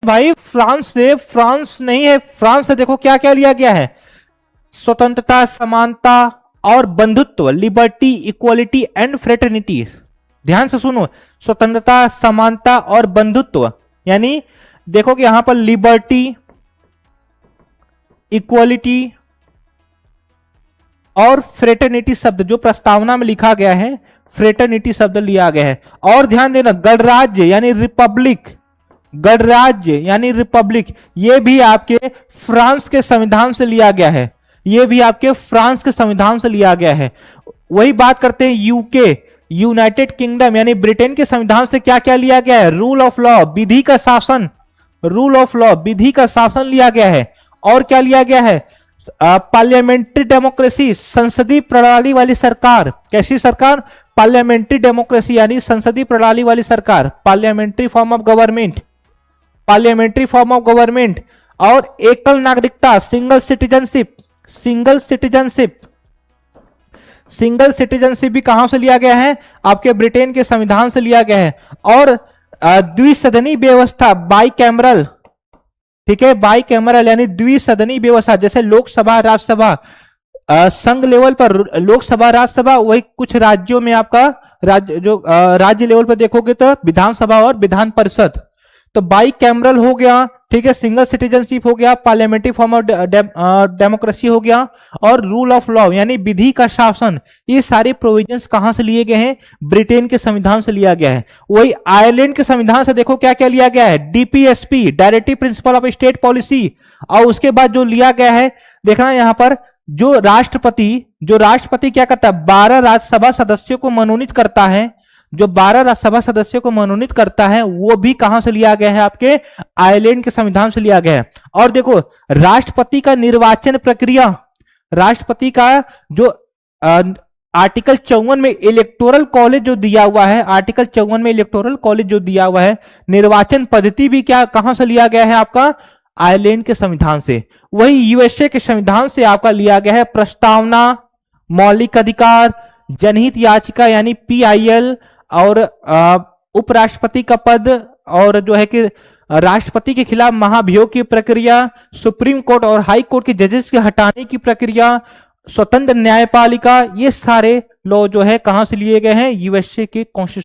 भाई फ्रांस नहीं है, फ्रांस से देखो क्या क्या लिया गया है, स्वतंत्रता, समानता और बंधुत्व, लिबर्टी, इक्वालिटी एंड फ्रेटर्निटी। ध्यान से सुनो, स्वतंत्रता, समानता और बंधुत्व, यानी देखो कि यहां पर लिबर्टी, इक्वालिटी और फ्रेटर्निटी शब्द जो प्रस्तावना में लिखा गया है, फ्रेटर्निटी शब्द लिया गया है। और ध्यान देना, गणराज्य यानी रिपब्लिक, गणराज्य यानी रिपब्लिक, ये भी आपके फ्रांस के संविधान से लिया गया है, ये भी आपके फ्रांस के संविधान से लिया गया है। वही बात करते हैं यूके, यूनाइटेड किंगडम यानी ब्रिटेन के संविधान से क्या क्या लिया गया है, रूल ऑफ लॉ, विधि का शासन, रूल ऑफ लॉ, विधि का शासन लिया गया है। और क्या लिया गया है, पार्लियामेंट्री डेमोक्रेसी, संसदीय प्रणाली वाली सरकार। कैसी सरकार, पार्लियामेंट्री डेमोक्रेसी यानी संसदीय प्रणाली वाली सरकार, parliamentary form of government, parliamentary form of government. और एकल नागरिकता, single citizenship, single citizenship, single citizenship भी कहां से लिया गया है, आपके ब्रिटेन के संविधान से लिया गया है। और द्विसदनी व्यवस्था, बाई कैमरल, ठीक है, बाई कैमरल यानी द्विसदनी व्यवस्था, जैसे लोकसभा, राज्यसभा, संघ लेवल पर लोकसभा, राज्यसभा, वही कुछ राज्यों में आपका राज्य लेवल पर देखोगे तो विधानसभा और विधान परिषद। तो बाई कैमरल हो गया, ठीक है, सिंगल सिटीजनशिप हो गया, पार्लियामेंट्री फॉर्म ऑफ डेमोक्रेसी हो गया, और रूल ऑफ लॉ यानी विधि का शासन। ये सारे प्रोविजंस कहां से लिए गए हैं, ब्रिटेन के संविधान से लिया गया है। वही आयरलैंड के संविधान से देखो क्या क्या लिया गया है, DPSP, directive principle of state policy. और उसके बाद जो लिया गया है, देखना यहां पर, जो राष्ट्रपति क्या करता है, 12 राज्यसभा सदस्यों को मनोनीत करता है, जो 12 राज्यसभा सदस्यों को मनोनीत करता है, वो भी कहां से लिया गया है, आपके आयरलैंड के संविधान से लिया गया है। और देखो राष्ट्रपति का निर्वाचन प्रक्रिया, राष्ट्रपति का जो आर्टिकल 54 में इलेक्टोरल कॉलेज जो दिया हुआ है, आर्टिकल 54 में इलेक्टोरल कॉलेज जो दिया हुआ है, निर्वाचन पद्धति भी क्या कहां से लिया गया है, आपका आयरलैंड के संविधान से। वही यूएसए के संविधान से आपका लिया गया है प्रस्तावना, मौलिक अधिकार, जनहित याचिका यानी पीआईएल, और उपराष्ट्रपति का पद, और जो है कि राष्ट्रपति के खिलाफ महाभियोग की प्रक्रिया, सुप्रीम कोर्ट और हाई कोर्ट के जजेस के हटाने की प्रक्रिया, स्वतंत्र न्यायपालिका, ये सारे लॉ जो है कहां से लिए गए हैं, यूएसए के कॉन्स्टिट्यूशन